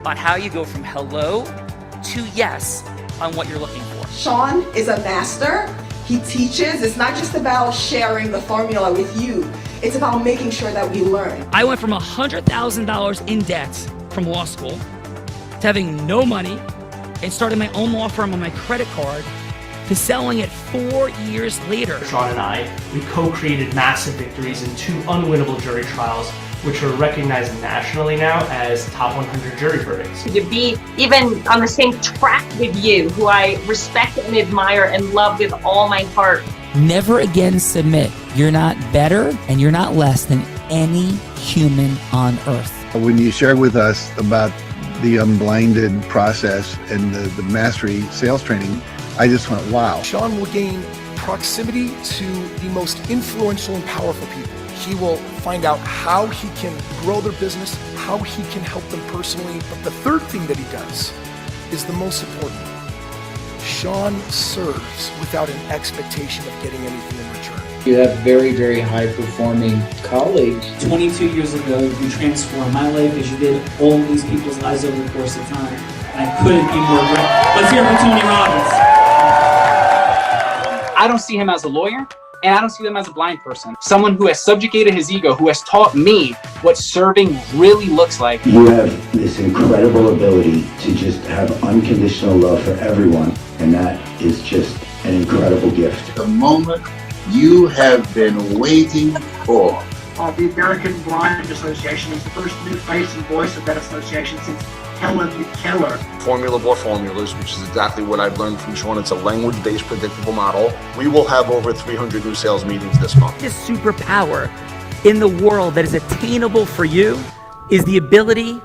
about how you go from hello to yes on what you're looking for. Sean is a master. He teaches. It's not just about sharing the formula with you. It's about making sure that we learn. I went from $100,000 in debt from law school to having no money and starting my own law firm on my credit card to selling it 4 years later. Sean and I, we co-created massive victories in 2 unwinnable jury trials, which are recognized nationally now as top 100 jury verdicts. To be even on the same track with you, who I respect and admire and love with all my heart. Never again submit. You're not better and you're not less than any human on earth. When you shared with us about the unblinded process and the mastery sales training, I just went, wow. Sean will gain proximity to the most influential and powerful people. He will find out how he can grow their business, how he can help them personally. But the third thing that he does is the most important. Sean serves without an expectation of getting anything in return. You have very, very high-performing colleagues. 22 years ago, you transformed my life as you did all these people's lives over the course of time. And I couldn't be more grateful. Let's hear it for Tony Robbins. I don't see him as a lawyer, and I don't see him as a blind person. Someone who has subjugated his ego, who has taught me what serving really looks like. You have this incredible ability to just have unconditional love for everyone, and that is just an incredible gift. The moment you have been waiting for. The American Blind Association is the first new face and voice of that association since Helen Keller. Formula for formulas, which is exactly what I've learned from Sean. It's a language-based predictable model. We will have over 300 new sales meetings this month. This superpower in the world that is attainable for you is the ability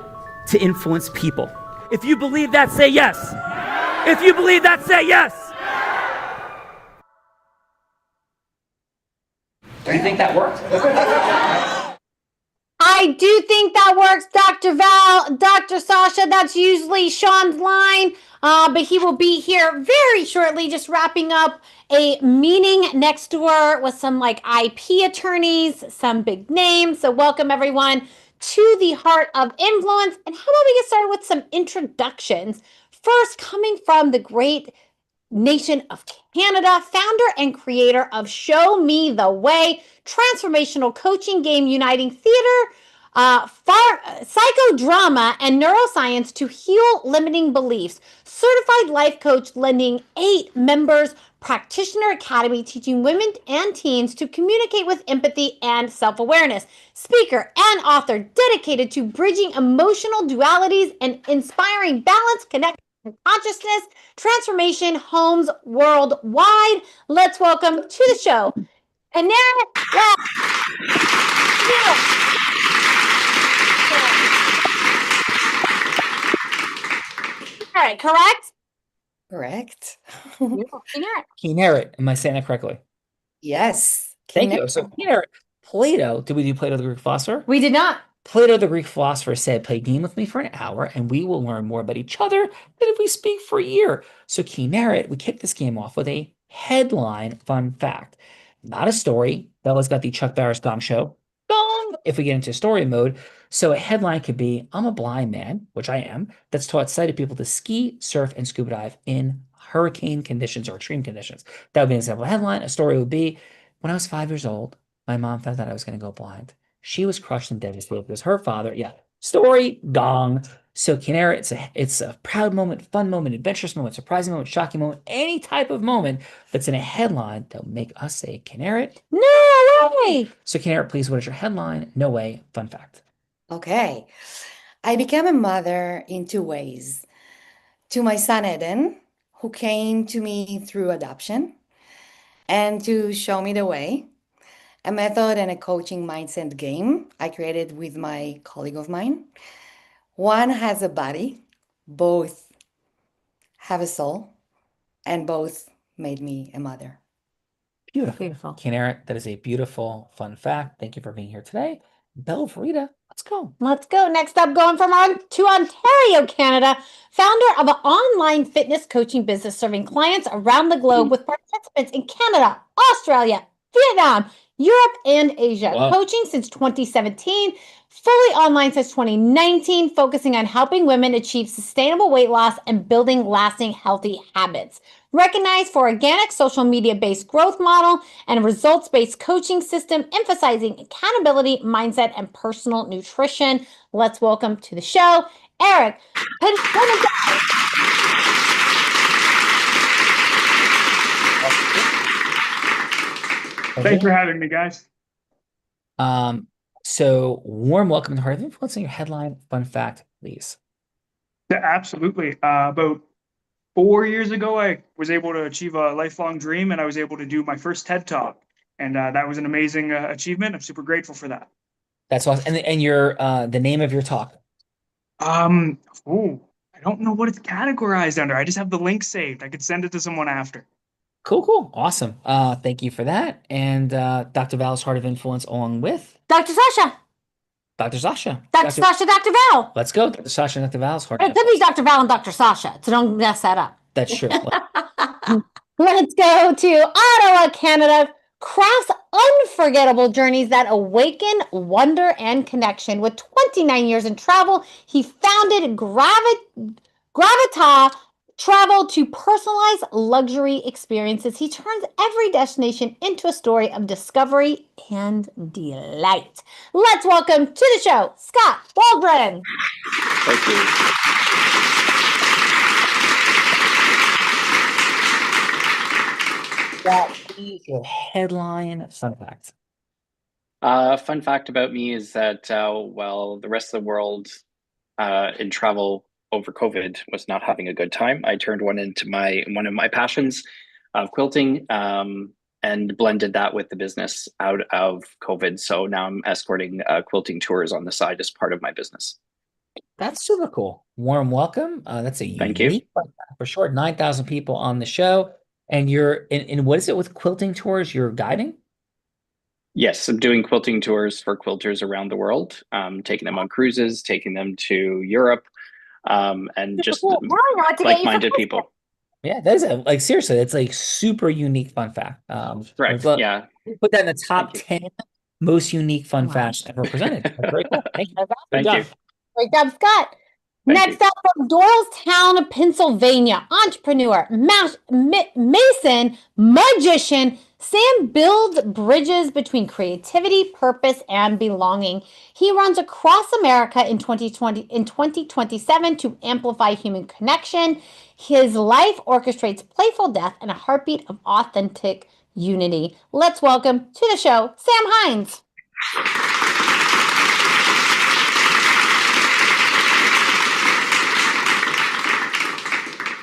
to influence people. If you believe that, say yes. If you believe that, say yes. Do you think that worked? I do think that works, Dr. Val, Dr. Sasha. That's usually Sean's line, but he will be here very shortly, just wrapping up a meeting next door with some IP attorneys, some big names. So welcome everyone to the Heart of Influence. And how about we get started with some introductions? First, coming from the great nation of Canada, founder and creator of Show Me the Way, transformational coaching game uniting theater, psychodrama, and neuroscience to heal limiting beliefs. Certified life coach lending 8 members, practitioner academy teaching women and teens to communicate with empathy and self-awareness. Speaker and author dedicated to bridging emotional dualities and inspiring balance, connection, consciousness, transformation homes worldwide. Let's welcome to the show, Kinneret. All right, correct? Correct. Kinneret, am I saying that correctly? Yes. Thank you. So Kinneret, Plato, did we do Plato the Greek philosopher? We did not. Plato the Greek philosopher said, play a game with me for an hour and we will learn more about each other than if we speak for a year. So Kinneret, we kicked this game off with a headline fun fact. Not a story. Bella's got the Chuck Barris Gong Show. Gong! If we get into story mode. So a headline could be, I'm a blind man, which I am, that's taught sighted people to ski, surf, and scuba dive in hurricane conditions or extreme conditions. That would be an example headline. A story would be, when I was 5 years old, my mom found out I was going to go blind. She was crushed and devastated because her father, story, gong. So Kinneret, it's a proud moment, fun moment, adventurous moment, surprising moment, shocking moment, any type of moment that's in a headline that will make us say, Kinneret, no way. So Kinneret, please, what is your headline? No way, fun fact. Okay. I became a mother in 2 ways. To my son Eden, who came to me through adoption, and to Show Me the Way, a method and a coaching mindset game I created with my colleague of mine. One has a body, both have a soul, and both made me a mother. Beautiful. Kinneret, that is a beautiful, fun fact. Thank you for being here today. Bella Farida, let's go. Let's go. Next up, going from to Ontario, Canada, founder of an online fitness coaching business serving clients around the globe with participants in Canada, Australia, Vietnam, Europe, and Asia. Wow. Coaching since 2017, fully online since 2019, focusing on helping women achieve sustainable weight loss and building lasting healthy habits. Recognized for organic social media-based growth model and results-based coaching system, emphasizing accountability, mindset, and personal nutrition. Let's welcome to the show, Eric. Thanks for having me, guys. So warm welcome to Heart of Influence, and your headline fun fact, please. Yeah, absolutely. About 4 years ago, I was able to achieve a lifelong dream, and I was able to do my first TED Talk, and that was an amazing achievement. I'm super grateful for that. That's awesome. And your the name of your talk. I don't know what it's categorized under. I just have the link saved. I could send it to someone after. Cool. Awesome. Thank you for that. And Dr. Val's Heart of Influence along with Dr. Sasha. Dr. Sasha. Dr. Sasha, Dr. Val. Let's go. Dr. Sasha and Dr. Val's Heart of It could be Dr. Val and Dr. Sasha, so don't mess that up. That's true. Let's go to Ottawa, Canada. Crafts unforgettable journeys that awaken wonder and connection. With 29 years in travel, he founded Gravita Travel to personalize luxury experiences. He turns every destination into a story of discovery and delight. Let's welcome to the show, Scott Waldron. Thank you. That is your headline fun fact. Fun fact about me is that while the rest of the world in travel over COVID was not having a good time, I turned one of my passions of quilting and blended that with the business out of COVID. So now I'm escorting quilting tours on the side as part of my business. That's super cool. Warm welcome. That's a Thank you. unique fun fact for sure. 9,000 people on the show. And you're in what is it with quilting tours? You're guiding? Yes, I'm doing quilting tours for quilters around the world, taking them on cruises, taking them to Europe, and just like-minded people. Yeah, that is like seriously, it's like super unique fun fact. Right. Yeah. Put that in the top 10 most unique fun facts ever presented. That's very cool. Thank you. Thank you. Great job, Scott. Next up from Doylestown, Pennsylvania, entrepreneur, mason, magician, Sam builds bridges between creativity, purpose, and belonging. He runs across America in 2027 to amplify human connection. His life orchestrates playful death and a heartbeat of authentic unity. Let's welcome to the show, Sam Hines.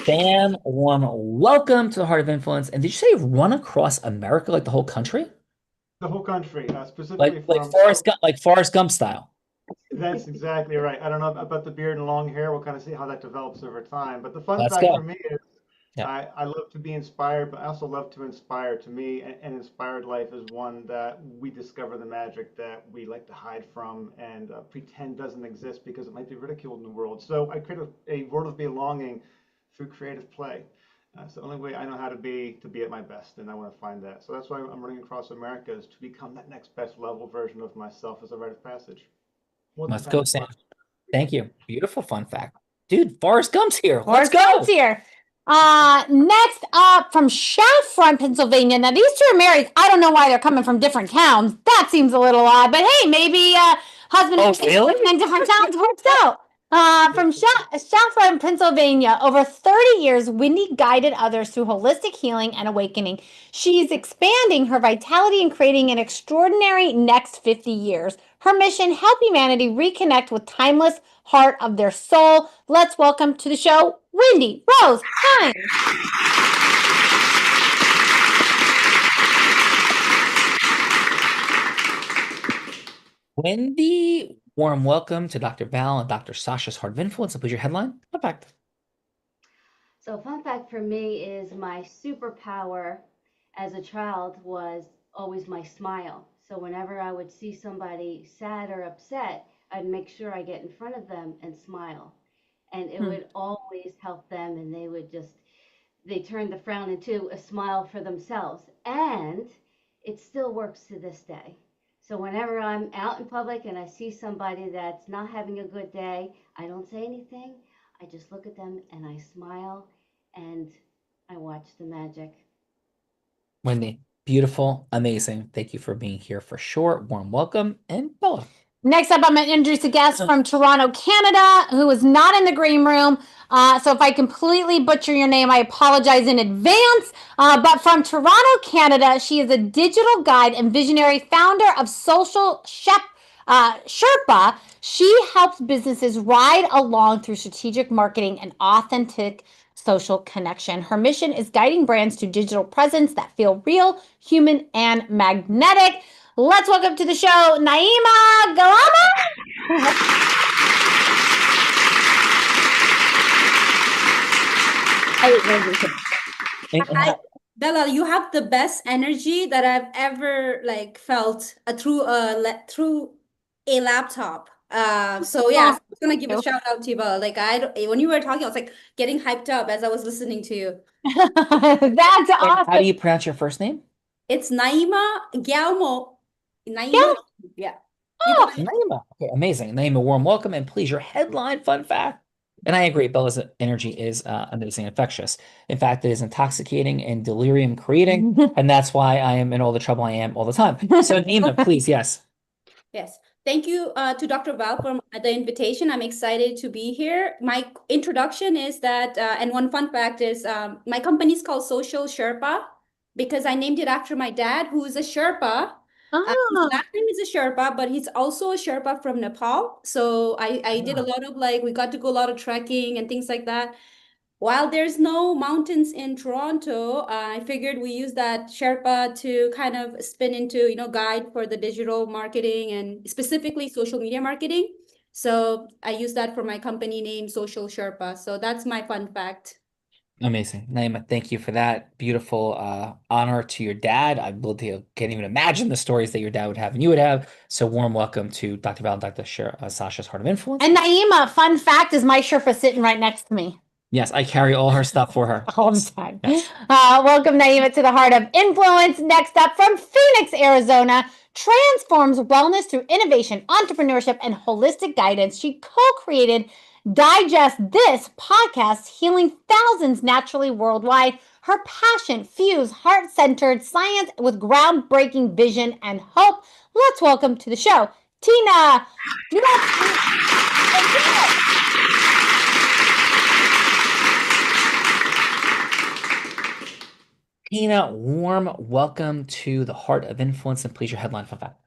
Sam, warm welcome to the Heart of Influence. And did you say run across America, like the whole country? The whole country, specifically like Forrest Gump style. That's exactly right. I don't know about the beard and long hair. We'll kind of see how that develops over time. But the fun Let's fact go. for me is I love to be inspired, but I also love to inspire. To me, an inspired life is one that we discover the magic that we like to hide from and pretend doesn't exist because it might be ridiculed in the world. So I create a world of belonging through creative play. It's the only way I know how to be at my best, and I want to find that. So that's why I'm running across America, is to become that next best level version of myself as a rite of passage. Let's go, Sam. Thank you. Beautiful fun fact. Dude, Forrest Gump's here. Let's Forrest go. Gump's here. Next up from Chalfont, Pennsylvania. Now these two are married. I don't know why they're coming from different towns. That seems a little odd, but hey, maybe husband and wife in different towns works out. From Chalfont, Pennsylvania, over 30 years, Wendy guided others through holistic healing and awakening. She's expanding her vitality and creating an extraordinary next 50 years. Her mission, help humanity reconnect with timeless heart of their soul. Let's welcome to the show, Wendy Rose Hines. Wendy, warm welcome to Dr. Val and Dr. Sasha's Heart of Influence. Please your headline. Fun fact. So fun fact for me is my superpower as a child was always my smile. So whenever I would see somebody sad or upset, I'd make sure I get in front of them and smile. And it would always help them, and they turned the frown into a smile for themselves. And it still works to this day. So whenever I'm out in public and I see somebody that's not having a good day, I don't say anything. I just look at them and I smile and I watch the magic. Wendy, beautiful, amazing. Thank you for being here for sure. Warm welcome. And Bella. Next up, I'm going to introduce a guest from Toronto, Canada, who is not in the green room. So if I completely butcher your name, I apologize in advance. But from Toronto, Canada, she is a digital guide and visionary, founder of Social Sherpa. She helps businesses ride along through strategic marketing and authentic social connection. Her mission is guiding brands to digital presence that feel real, human, and magnetic. Let's welcome to the show, Naima Galama. Bella, you have the best energy that I've ever felt through a laptop. So yeah, I'm gonna give a shout out to you, Bella. When you were talking, I was getting hyped up as I was listening to you. That's awesome. How do you pronounce your first name? It's Naima Galmo. Naima. Yeah. Oh, Naima. Okay, amazing. Naima, warm welcome. And please, your headline fun fact. And I agree, Bella's energy is amazing, infectious. In fact, it is intoxicating and delirium creating. And that's why I am in all the trouble I am all the time. So Naima, please, yes. Yes. Thank you to Dr. Val for the invitation. I'm excited to be here. My introduction is that, and one fun fact is my company is called Social Sherpa because I named it after my dad, who is a Sherpa. His last name is a Sherpa, but he's also a Sherpa from Nepal. So I did a lot of we got to go a lot of trekking and things like that. While there's no mountains in Toronto, I figured we use that Sherpa to kind of spin into, guide for the digital marketing and specifically social media marketing. So I use that for my company name, Social Sherpa. So that's my fun fact. Amazing. Naima, thank you for that. Beautiful honor to your dad. I can't even imagine the stories that your dad would have and you would have. So warm welcome to Dr. Val and Dr. Sasha's Heart of Influence. And Naima, fun fact is my Sherpa sitting right next to me. Yes, I carry all her stuff for her. All the time. Yes. Welcome, Naima, to the Heart of Influence. Next up, from Phoenix, Arizona, transforms wellness through innovation, entrepreneurship, and holistic guidance. She co-created Digest This podcast, healing thousands naturally worldwide. Her passion fuse heart-centered science with groundbreaking vision and hope. Let's welcome to the show, Tina. Tina, warm welcome to the Heart of Influence, and please your headline fun fact.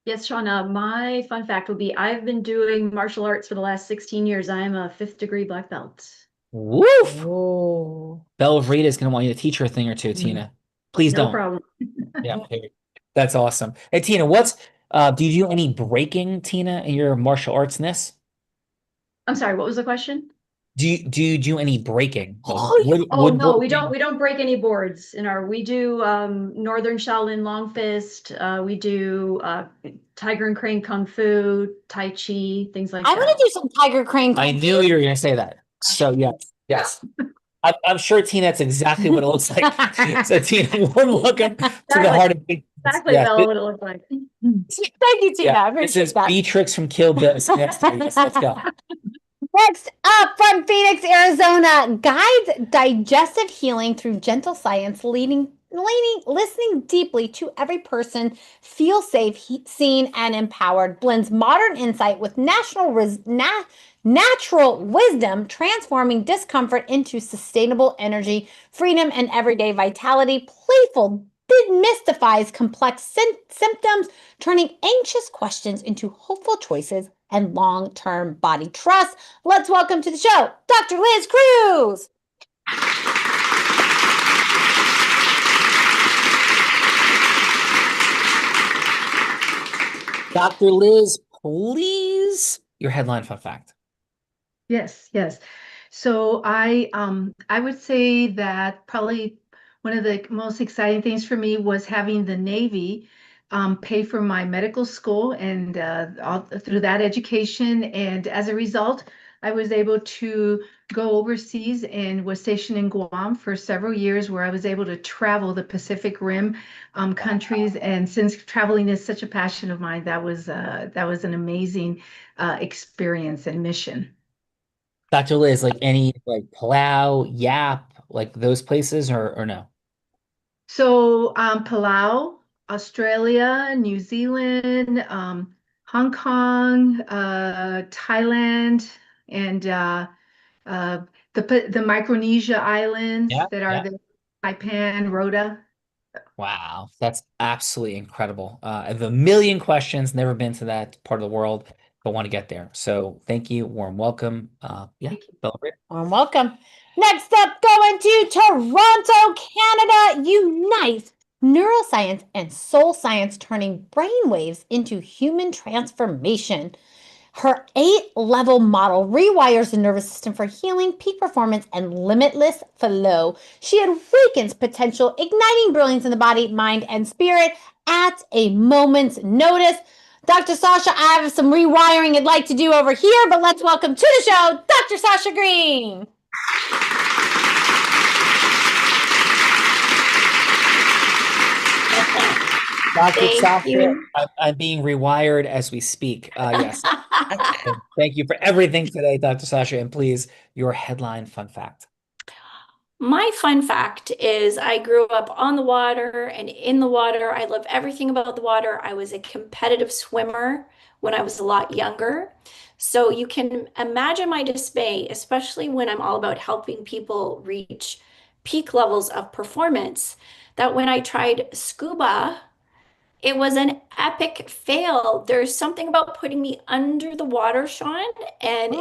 Yes, Shauna, my fun fact would be I've been doing martial arts for the last 16 years. I am a 5th degree black belt. Woof! Belle Rita is going to want you to teach her a thing or two, Tina. Please No don't. problem. Yeah, okay. That's awesome. Hey, Tina, do you do any breaking, Tina, in your martial arts-ness? I'm sorry, what was the question? Do you do any breaking? No, we don't break any boards we do Northern Shaolin Long Fist, we do Tiger and Crane Kung Fu, Tai Chi, things like that. I'm gonna do some Tiger Crane Kung I knew you were going to say that. So yes. I'm sure, Tina, that's exactly what it looks like. So Tina, warm welcome to the Heart of Influence. Exactly, Yeah, Bella, what it looked like. Thank you, Tina. I it appreciate says that. Beatrix from Kill Bill. Let's go. Next up, from Phoenix, Arizona, guides digestive healing through gentle science, listening deeply to every person, feel safe, seen, and empowered, blends modern insight with natural wisdom, transforming discomfort into sustainable energy, freedom, and everyday vitality. Playful demystifies complex symptoms, turning anxious questions into hopeful choices and long-term body trust. Let's welcome to the show, Dr. Liz Cruz. Dr. Liz, please, your headline fun fact. Yes. So I would say that probably one of the most exciting things for me was having the Navy pay for my medical school and through that education. And as a result, I was able to go overseas and was stationed in Guam for several years, where I was able to travel the Pacific Rim countries. And since traveling is such a passion of mine, that was an amazing experience and mission. Dr. Liz, like any like Palau, Yap, like those places or no? So Palau, Australia, New Zealand, Hong Kong, Thailand, and the Micronesia Islands Yeah, that are yeah. the Saipan, Rhoda. Wow, that's absolutely incredible. I have a million questions, never been to that part of the world, but want to get there. So thank you, warm welcome. Yeah, Belgrade. Warm welcome. Next up, going to Toronto, Canada, Unite neuroscience and soul science turning brainwaves into human transformation. Her 8-level model rewires the nervous system for healing, peak performance, and limitless flow. She awakens potential, igniting brilliance in the body, mind, and spirit at a moment's notice. Dr. Sasha, I have some rewiring I'd like to do over here, but let's welcome to the show, Dr. Sasha Green. Dr. Sasha, I'm being rewired as we speak. Yes. Thank you for everything today, Dr. Sasha. And please, your headline fun fact. My fun fact is I grew up on the water and in the water. I love everything about the water. I was a competitive swimmer when I was a lot younger. So you can imagine my dismay, especially when I'm all about helping people reach peak levels of performance, that when I tried scuba, it was an epic fail. There's something about putting me under the water, Sean, and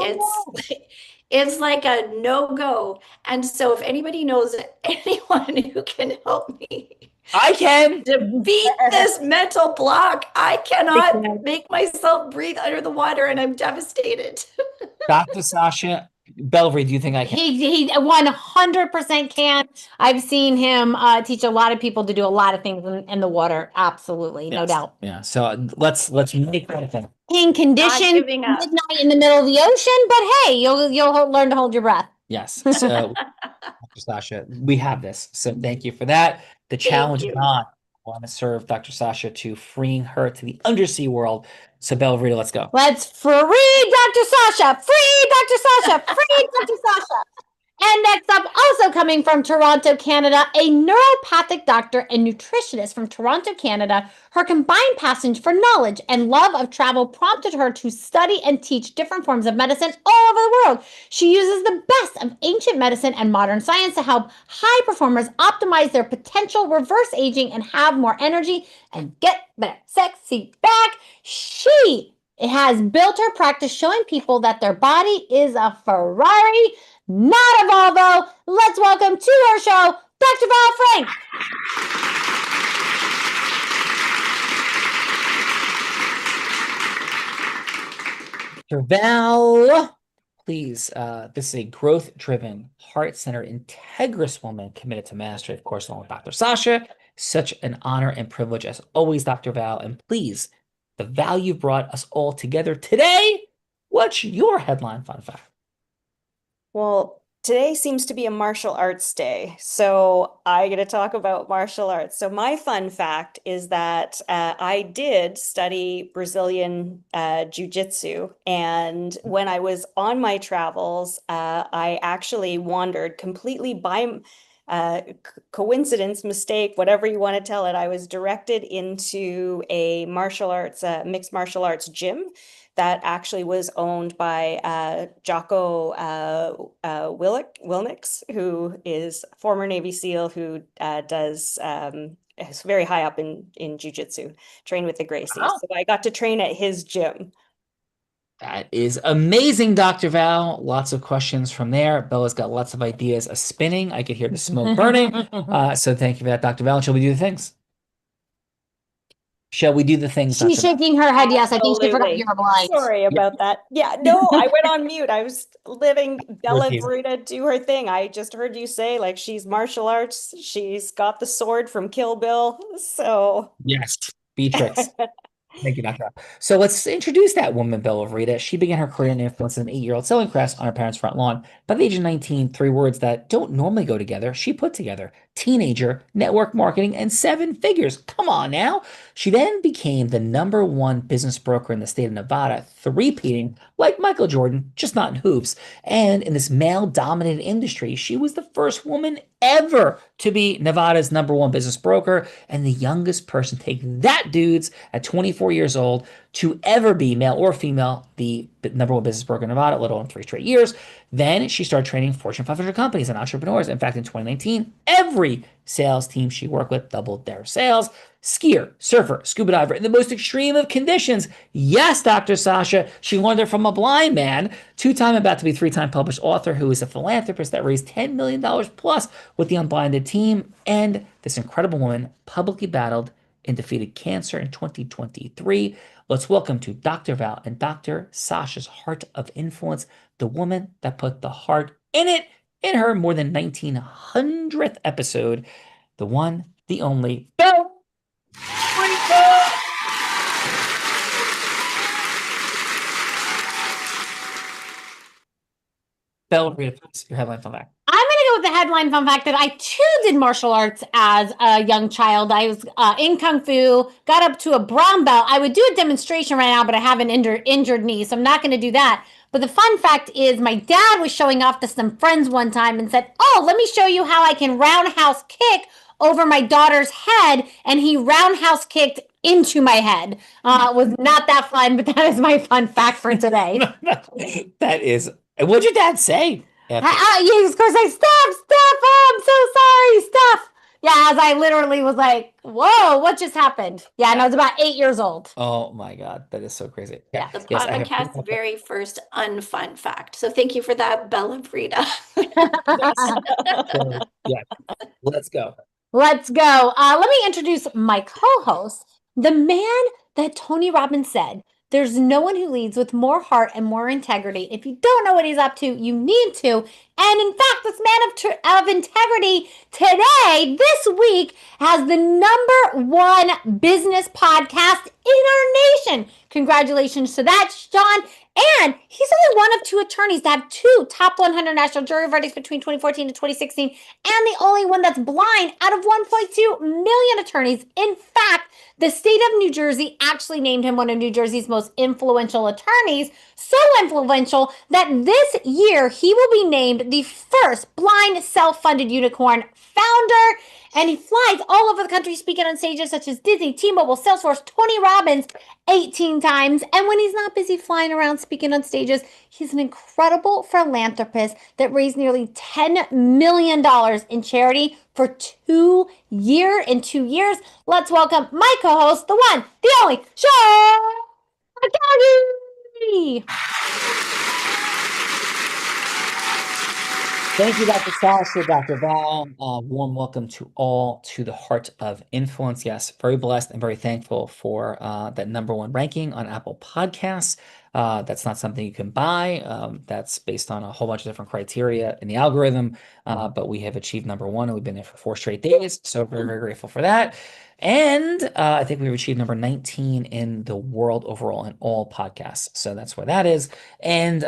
it's like a no-go. And so if anybody knows anyone who can help me, I can to beat this mental block. I cannot make myself breathe under the water, and I'm devastated. Dr. Sasha, Belvry, do you think I can? He 100% can. I've seen him teach a lot of people to do a lot of things in the water. Absolutely, no doubt. Yeah. So let's make that a thing. In condition, midnight in the middle of the ocean, but hey, you'll learn to hold your breath. Yes. So, Dr. Sasha, we have this. So thank you for that. The challenge is on. I want to serve Dr. Sasha to freeing her to the undersea world. So, Belvry, let's go. Let's free Dr. Sasha! Free Dr. Sasha! Free Dr. Sasha! And next up, also coming from Toronto, Canada, a neuropathic doctor and nutritionist from Toronto, Canada. Her combined passion for knowledge and love of travel prompted her to study and teach different forms of medicine all over the world. She uses the best of ancient medicine and modern science to help high performers optimize their potential, reverse aging, and have more energy and get that sexy back. She has built her practice showing people that their body is a Ferrari, not a Volvo. Let's welcome to our show, Dr. Val Frank. Dr. Val, please. This is a growth-driven, heart-centered, integrous woman committed to mastery, of course, along with Dr. Sasha. Such an honor and privilege as always, Dr. Val. And please, the value brought us all together today. What's your headline fun fact? Well, today seems to be a martial arts day, so I get to talk about martial arts. So my fun fact is that I did study Brazilian jiu-jitsu, and when I was on my travels, I actually wandered completely by coincidence, mistake, whatever you want to tell it. I was directed into a martial arts, mixed martial arts gym that actually was owned by Jocko Willnicks, who is a former Navy SEAL who is very high up in jiu-jitsu, trained with the Gracies. Wow. So I got to train at his gym. That is amazing, Dr. Val. Lots of questions from there. Bella's got lots of ideas spinning. I could hear the smoke burning. So thank you for that, Dr. Val. Shall we do the things? Shall we do the things? She's shaking her head. Yes, I think she forgot you're blind. Sorry about that. Yeah, no, I went on mute. I was letting Bella Bruta do her thing. I just heard you say, like, she's martial arts. She's got the sword from Kill Bill. So yes, Beatrix. Thank you, Dr. So let's introduce that woman, Bella Rita. She began her career in influence as an 8-year-old selling crafts on her parents' front lawn. By the age of 19, 3 words that don't normally go together, she put together: teenager, network marketing, and 7 figures. Come on now. She then became the #1 business broker in the state of Nevada, three-peating like Michael Jordan, just not in hoops. And in this male-dominated industry, she was the first woman ever to be Nevada's #1 business broker and the youngest person to take that, dudes, at 24 years old, to ever be, male or female, the #1 business broker in Nevada, let alone 3 straight years. Then she started training Fortune 500 companies and entrepreneurs. In fact, in 2019, every sales team she worked with doubled their sales. Skier, surfer, scuba diver, in the most extreme of conditions. Yes, Dr. Sasha, she learned it from a blind man, 2-time, about to be 3-time published author who is a philanthropist that raised $10 million plus with the Unblinded team. And this incredible woman publicly battled and defeated cancer in 2023. Let's welcome to Dr. Val and Dr. Sasha's Heart of Influence, the woman that put the heart in it in her more than 1900th episode, the one, the only, Bella Rita. Bella Rita, please, your headline fun fact. I'm going to go with the headline fun fact that I too did martial arts as a young child. I was in Kung Fu, got up to a brown belt. I would do a demonstration right now, but I have an injured knee, so I'm not going to do that. But the fun fact is my dad was showing off to some friends one time and said, "Oh, let me show you how I can roundhouse kick over my daughter's head." And he roundhouse kicked into my head. It was not that fun, but that is my fun fact for today. That is, what'd your dad say? Yes, of course, I Steph, oh, I'm so sorry, Steph. Yeah, as I literally was like, whoa, what just happened? Yeah, and I was about 8 years old. Oh my God, that is so crazy. Yeah, the podcast's very first unfun fact. So thank you for that, Bella Rita. Yeah, let's go. Let's go. Let me introduce my co-host, the man that Tony Robbins said, "There's no one who leads with more heart and more integrity. If you don't know what he's up to, you need to." And in fact, this man of integrity today, this week, has the #1 business podcast in our nation. Congratulations to that, Sean. And he's only one of 2 attorneys to have 2 top 100 national jury verdicts between 2014 and 2016, and the only one that's blind out of 1.2 million attorneys. In fact, the state of New Jersey actually named him one of New Jersey's most influential attorneys, so influential that this year he will be named the first blind self-funded unicorn founder. And he flies all over the country speaking on stages such as Disney, T-Mobile, Salesforce, Tony Robbins 18 times. And when he's not busy flying around speaking on stages, he's an incredible philanthropist that raised nearly $10 million in charity for 2 years. Let's welcome my co-host, the one, the only, Sean Callagy. Thank you, Dr. Sasha, Dr. Val. Warm welcome to all to the Heart of Influence. Yes, very blessed and very thankful for that #1 ranking on Apple Podcasts. That's not something you can buy. That's based on a whole bunch of different criteria in the algorithm. But we have achieved #1 and we've been there for 4 straight days. So very, very grateful for that. And I think we've achieved number 19 in the world overall in all podcasts. So that's where that is. And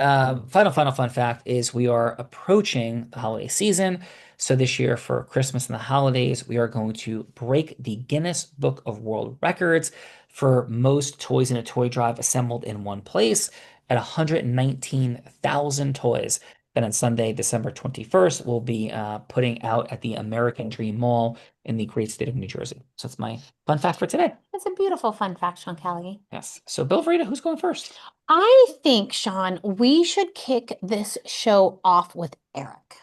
final fun fact is we are approaching the holiday season. So this year for Christmas and the holidays, we are going to break the Guinness Book of World Records for most toys in a toy drive assembled in one place at 119,000 toys. Then on Sunday, December 21st, we'll be putting out at the American Dream Mall in the great state of New Jersey. So that's my fun fact for today. That's a beautiful fun fact, Sean Callagy. Yes. So Bella Rita, who's going first? I think, Sean, we should kick this show off with Eric.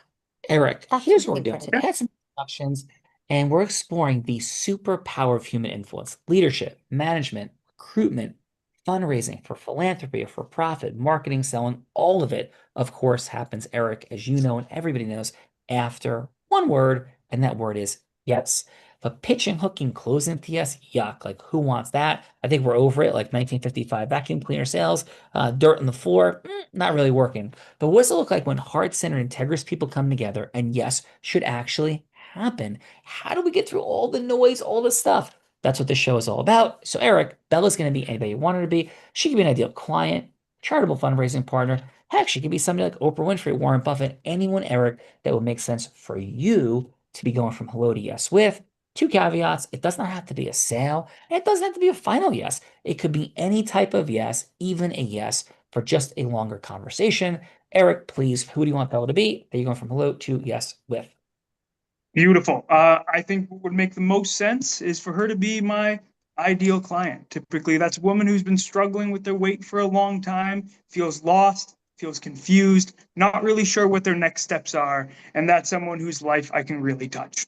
Eric, That's here's what what we we're did for doing. We today. had some introductions, and we're exploring the superpower of human influence, leadership, management, recruitment, fundraising, for philanthropy, for profit, marketing, selling, all of it, of course, happens, Eric, as you know, and everybody knows, after one word, and that word is yes. But pitching, hooking, closing to yes, yuck. Like, who wants that? I think we're over it, like 1955 vacuum cleaner sales, dirt on the floor, not really working. But what does it look like when heart-centered, integrous people come together and yes should actually happen? How do we get through all the noise, all the stuff? That's what this show is all about. So Eric, Bella's going to be anybody you want her to be. She could be an ideal client, charitable fundraising partner. Heck, she could be somebody like Oprah Winfrey, Warren Buffett, anyone, Eric, that would make sense for you to be going from hello to yes with. 2 caveats. It does not have to be a sale. And it doesn't have to be a final yes. It could be any type of yes, even a yes, for just a longer conversation. Eric, please, who do you want Bella to be? Are you going from hello to yes with? Beautiful. I think what would make the most sense is for her to be my ideal client. Typically, that's a woman who's been struggling with their weight for a long time, feels lost, feels confused, not really sure what their next steps are, and that's someone whose life I can really touch.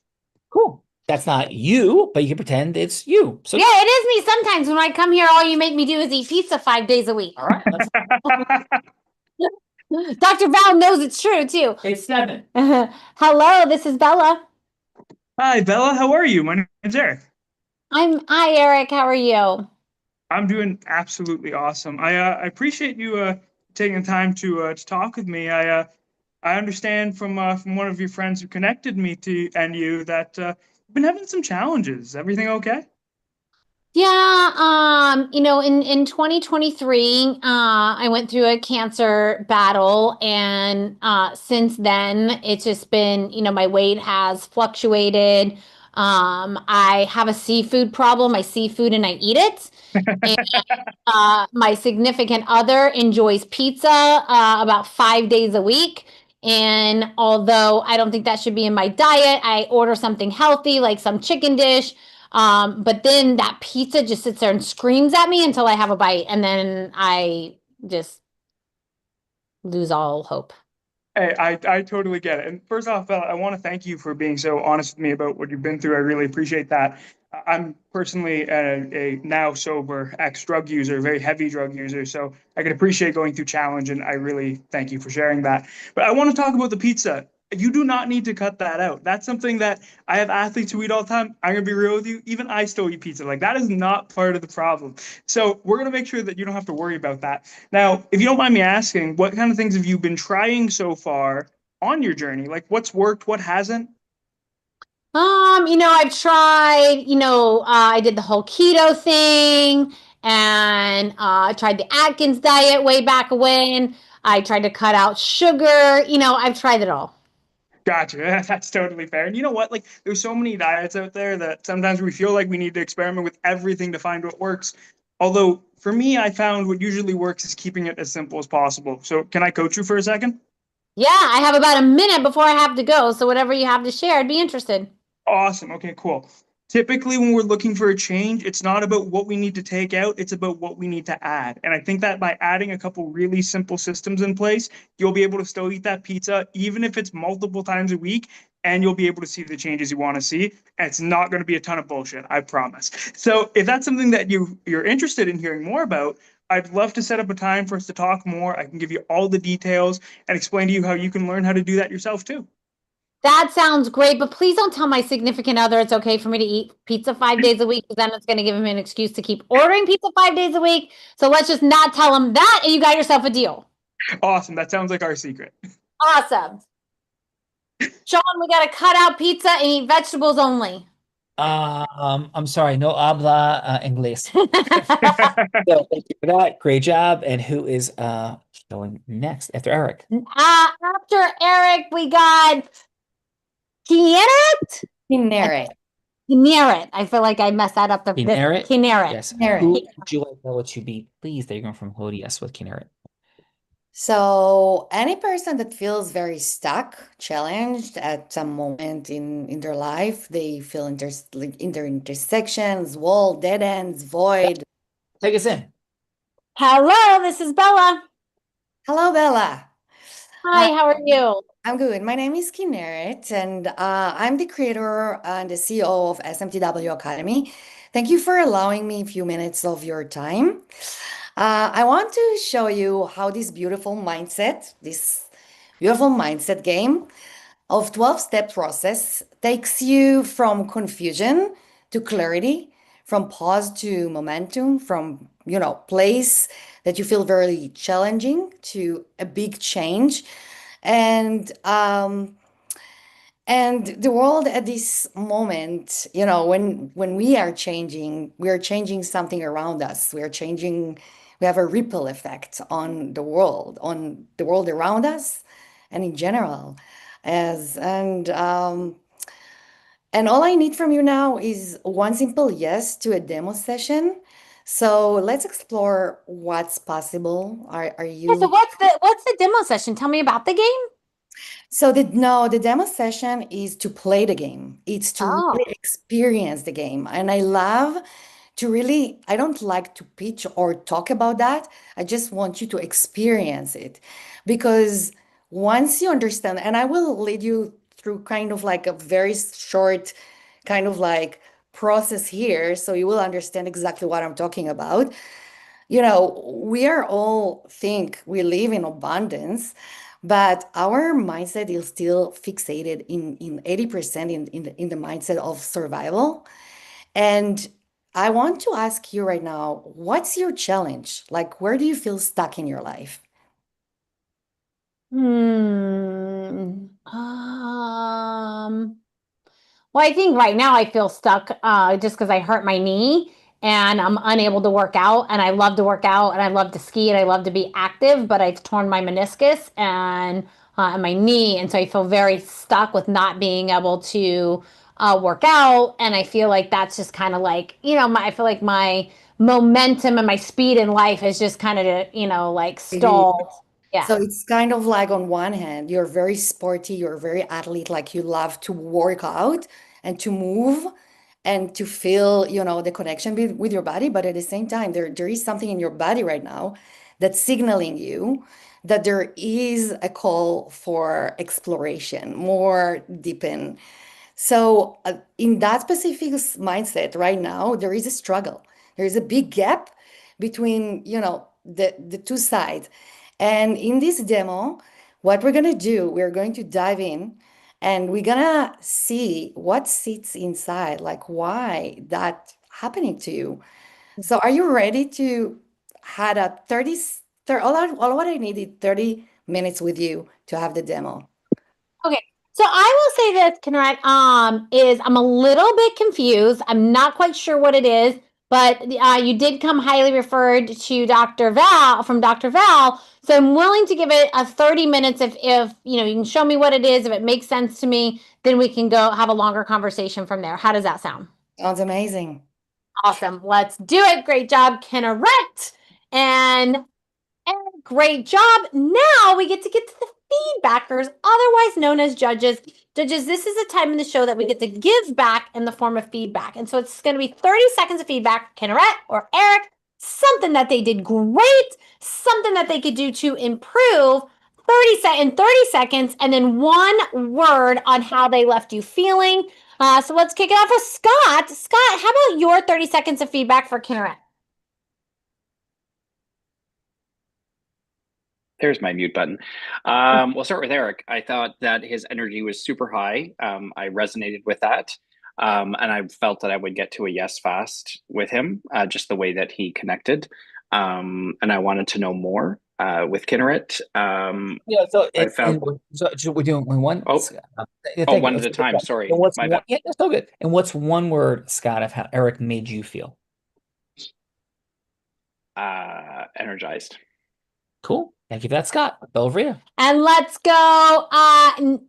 Cool. That's not you, but you can pretend it's you. So Yeah, it is me sometimes. When I come here, all you make me do is eat pizza 5 days a week. all right, let's Dr. Val knows it's true too. it's 7. Hello, this is Bella. Hi, Bella. How are you? My name's Eric. Hi, Eric. How are you? I'm doing absolutely awesome. I appreciate you taking the time to talk with me. I understand from one of your friends who connected me to and you that you've been having some challenges. Everything okay? Yeah, in 2023, I went through a cancer battle, and since then, it's just been, my weight has fluctuated. I have a seafood problem. I see food and I eat it. And my significant other enjoys pizza about 5 days a week. And although I don't think that should be in my diet, I order something healthy, like some chicken dish. But then that pizza just sits there and screams at me until I have a bite, and then I just lose all hope. Hey, I totally get it. And first off, Bella, I want to thank you for being so honest with me about what you've been through. I really appreciate that. I'm personally a now sober ex-drug user, very heavy drug user, so I can appreciate going through challenge, and I really thank you for sharing that. But I want to talk about the pizza. You do not need to cut that out. That's something that I have athletes who eat all the time. I'm going to be real with you. Even I still eat pizza. Like, that is not part of the problem. So we're going to make sure that you don't have to worry about that. Now, if you don't mind me asking, what kind of things have you been trying so far on your journey? Like, what's worked, what hasn't? I've tried, I did the whole keto thing, and I tried the Atkins diet way back when. I tried to cut out sugar. I've tried it all. Gotcha. That's totally fair. And you know what? Like, there's so many diets out there that sometimes we feel like we need to experiment with everything to find what works. Although, for me, I found what usually works is keeping it as simple as possible. So, can I coach you for a second? Yeah, I have about a minute before I have to go, so whatever you have to share, I'd be interested. Awesome. Okay, cool. Typically, when we're looking for a change, it's not about what we need to take out, it's about what we need to add. And I think that by adding a couple really simple systems in place, you'll be able to still eat that pizza, even if it's multiple times a week, and you'll be able to see the changes you want to see. And it's not going to be a ton of bullshit, I promise. So if that's something that you're interested in hearing more about, I'd love to set up a time for us to talk more. I can give you all the details and explain to you how you can learn how to do that yourself too. That sounds great, but please don't tell my significant other it's okay for me to eat pizza 5 days a week, because then it's going to give him an excuse to keep ordering pizza 5 days a week. So let's just not tell him that, and you got yourself a deal. Awesome. That sounds like our secret. Awesome. Sean, we got to cut out pizza and eat vegetables only. I'm sorry, no habla inglés. So thank you for that. Great job. And who is going next after Eric? After Eric, we got Kinneret? Kinneret. I feel like I messed that up. Kinneret? Kinneret. Yes. Who would you like Bella to be? Please, they're going from Hodias with Kinneret. So any person that feels very stuck, challenged at some moment in their life, they feel in their intersections, wall, dead ends, void. Take us in. Hello, this is Bella. Hello, Bella. Hi, how are you? I'm good. My name is Kinneret, and I'm the creator and the CEO of SMTW Academy. Thank you for allowing me a few minutes of your time. I want to show you how this beautiful mindset game of 12-step process takes you from confusion to clarity, from pause to momentum, from, place that you feel very challenging to a big change. And And the world at this moment, when we are changing something around us. We have a ripple effect on the world around us, and in general. As and all I need from you now is one simple yes to a demo session. So let's explore what's possible. Are Yeah, so you? what's the demo session? Tell me about the game. So the demo session is to play the game. It's to really experience the game. And I don't like to pitch or talk about that. I just want you to experience it. Because once you understand, and I will lead you through kind of like a very short kind of like process here, so you will understand exactly what I'm talking about. We are all think we live in abundance, but our mindset is still fixated in 80% in the mindset of survival. And I want to ask you right now, what's your challenge? Like, where do you feel stuck in your life? Well, I think right now I feel stuck just because I hurt my knee and I'm unable to work out. And I love to work out and I love to ski and I love to be active, but I've torn my meniscus and my knee. And so I feel very stuck with not being able to work out. And I feel like that's just kind of like, I feel like my momentum and my speed in life is just kind of, like stalled. Yeah. So it's kind of like on one hand, you're very sporty, you're very athlete, like you love to work out and to move and to feel, the connection with your body. But at the same time, there is something in your body right now that's signaling you that there is a call for exploration, more deepen. So in that specific mindset right now, there is a struggle. There is a big gap between, the two sides. And in this demo, what we're going to do, we're going to dive in and we're going to see what sits inside, like why that happening to you. So are you ready to had a 30, all what I needed 30 minutes with you to have the demo? Okay. So I will say this, Kinneret, is I'm a little bit confused. I'm not quite sure what it is, but you did come highly referred to Dr. Val from Dr. Val. So I'm willing to give it a 30 minutes if you can show me what it is. If it makes sense to me, then we can go have a longer conversation from there. How does that sound? Sounds amazing. Awesome. Let's do it. Great job, Kinneret. And great job. Now we get to the feedbackers, otherwise known as judges. Judges, this is a time in the show that we get to give back in the form of feedback. And so it's going to be 30 seconds of feedback, Kinneret or Eric, something that they did great, something that they could do to improve, 30 seconds, and then one word on how they left you feeling. So let's kick it off with Scott. Scott, how about your 30 seconds of feedback for Kinneret? There's my mute button. We'll start with Eric. I thought that his energy was super high. I resonated with that. And I felt that I would get to a yes fast with him, just the way that he connected. And I wanted to know more with Kinneret. So we're doing one. One at a time. Sorry. My bad. Yeah, that's so good. And what's one word, Scott, of how Eric made you feel? Energized. Cool. Thank you for that, Scott. Belvria. And let's go, let's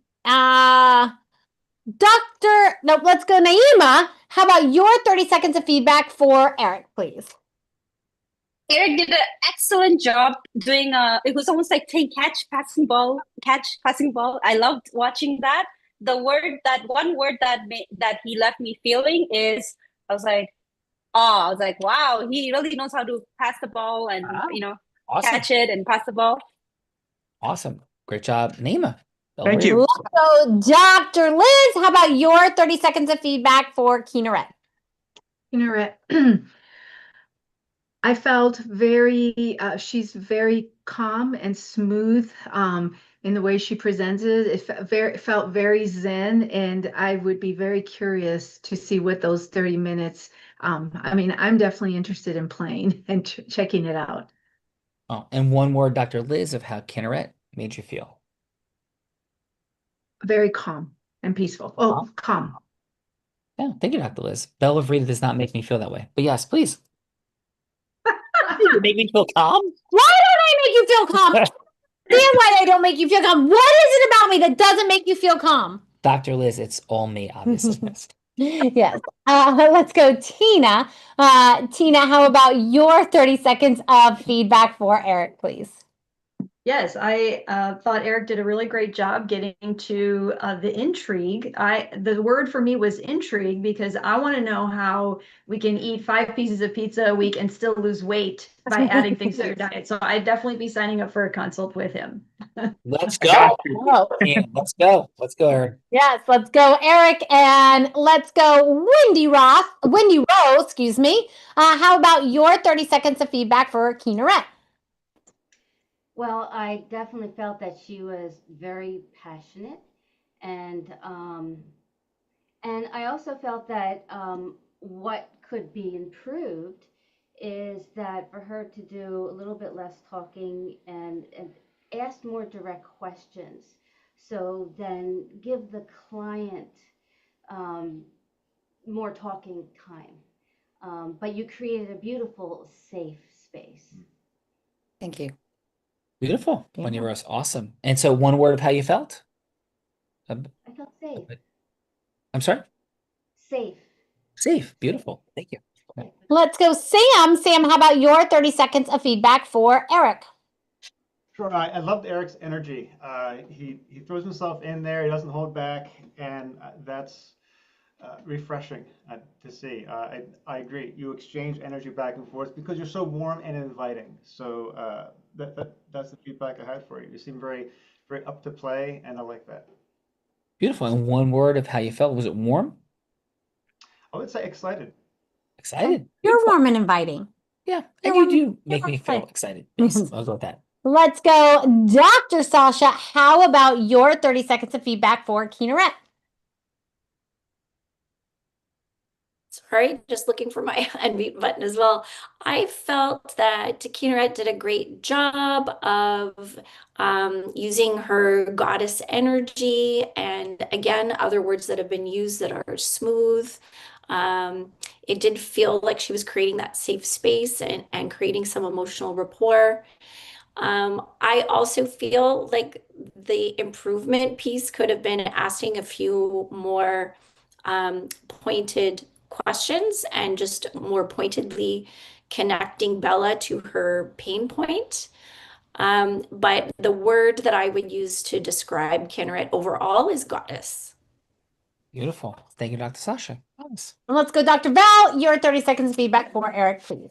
go, Naima. How about your 30 seconds of feedback for Eric, please? Eric did an excellent job doing it was almost like playing catch, passing ball. I loved watching that. One word that he left me feeling is, I was like, wow, he really knows how to pass the ball and, Awesome. catch it and pass the ball. Awesome. Great job, Naima. Thank you. So, Dr. Liz, how about your 30 seconds of feedback for Kinneret? Kinneret, I felt she's very calm and smooth in the way she presented. It felt very zen, and I would be very curious to see what those 30 minutes, I'm definitely interested in playing and checking it out. Oh, and one word, Dr. Liz, of how Kinneret made you feel. Very calm and peaceful. Oh, calm. Yeah, thank you, Dr. Liz. Bella Vrita does not make me feel that way. But yes, please. You make me feel calm? Why don't I make you feel calm? Damn, why I don't make you feel calm. What is it about me that doesn't make you feel calm? Dr. Liz, it's all me, obviously. Yes. Let's go, Tina. Tina, how about your 30 seconds of feedback for Eric, please? Yes, I thought Eric did a really great job getting to the intrigue. The word for me was intrigue because I want to know how we can eat 5 pieces of pizza a week and still lose weight by adding things to your diet. So I'd definitely be signing up for a consult with him. Let's go. Yeah, let's go. Let's go, Eric. Yes, let's go, Eric, and let's go, Wendy Rose, excuse me. How about your 30 seconds of feedback for Keenarette? Well, I definitely felt that she was very passionate, and I also felt that what could be improved is that for her to do a little bit less talking and ask more direct questions, so then give the client more talking time. But you created a beautiful, safe space. Thank you. Beautiful. Wendy Rose, awesome. And so one word of how you felt? I felt safe. I'm sorry? Safe. Safe. Beautiful. Thank you. Okay. Let's go, Sam. Sam, how about your 30 seconds of feedback for Eric? Sure. I loved Eric's energy. He throws himself in there. He doesn't hold back, and that's refreshing to see. I agree. You exchange energy back and forth because you're so warm and inviting. So that's the feedback I had for you. You seem very, very up to play, and I like that. Beautiful. And one word of how you felt. Was it warm? I would say excited. Excited. You're warm and inviting. Yeah, and you do make me feel excited. Yes, I'll go with that. Let's go, Dr. Sasha. How about your 30 seconds of feedback for Keenarette? Sorry, just looking for my unmute button as well. I felt that Keenarette did a great job of using her goddess energy, and again, other words that have been used that are smooth. It did feel like she was creating that safe space and creating some emotional rapport. I also feel like the improvement piece could have been asking a few more pointed questions and just more pointedly connecting Bella to her pain point. But the word that I would use to describe Keenarette overall is goddess. Beautiful. Thank you, Dr. Sasha. Nice. Let's go, Dr. Val. Your 30 seconds of feedback for Eric, please.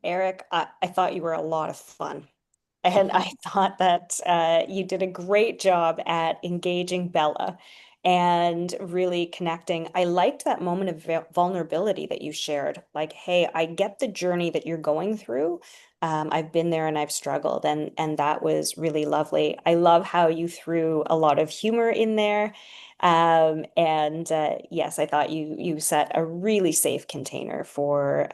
Eric, I thought you were a lot of fun. And I thought that you did a great job at engaging Bella and really connecting. I liked that moment of vulnerability that you shared. Like, hey, I get the journey that you're going through. I've been there and I've struggled, and that was really lovely. I love how you threw a lot of humor in there. Yes, I thought you set a really safe container for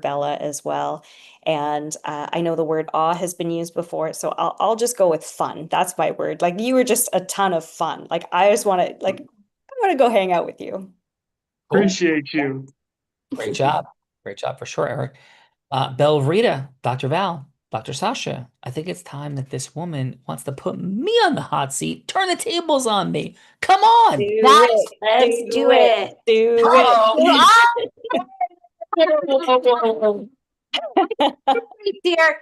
Bella as well. And I know the word awe has been used before, so I'll just go with fun. That's my word. Like, you were just a ton of fun. Like, I want to go hang out with you. Appreciate you. Great job. Great job for sure, Eric. Bella Vrita, Dr. Val, Dr. Sasha, I think it's time that this woman wants to put me on the hot seat, turn the tables on me. Come on. Let's do it. Here.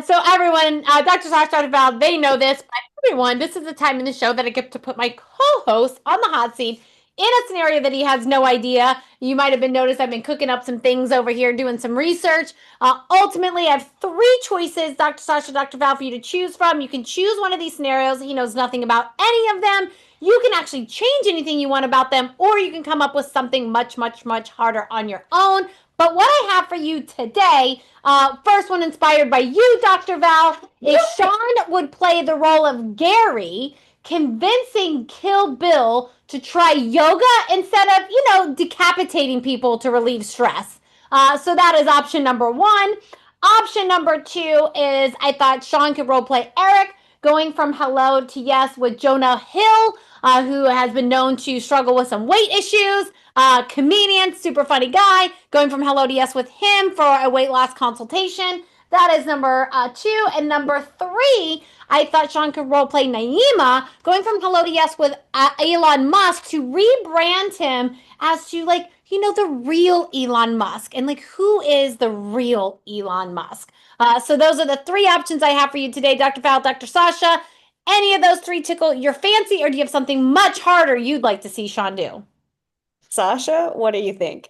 So everyone, Dr. Sasha, Dr. Val, they know this, but everyone, this is the time in the show that I get to put my co-host on the hot seat in a scenario that he has no idea. You might have been noticed I've been cooking up some things over here, doing some research. Ultimately, I have 3 choices, Dr. Sasha, Dr. Val, for you to choose from. You can choose one of these scenarios. He knows nothing about any of them. You can actually change anything you want about them, or you can come up with something much, much, much harder on your own. But what I have for you today, first one inspired by you, Dr. Val, is Sean would play the role of Gary, convincing Kill Bill to try yoga instead of, decapitating people to relieve stress. So that is option number 1. Option number 2 is I thought Sean could role play Eric, going from hello to yes with Jonah Hill, who has been known to struggle with some weight issues. Comedian, super funny guy. Going from hello to yes with him for a weight loss consultation. That is number 2. And number 3, I thought Sean could role play Naima, going from hello to yes with Elon Musk to rebrand him as to, like, you know, the real Elon Musk, and like, who is the real Elon Musk? So those are the 3 options I have for you today, Dr. Val, Dr. Sasha. Any of those 3 tickle your fancy, or do you have something much harder you'd like to see Sean do? Sasha, what do you think?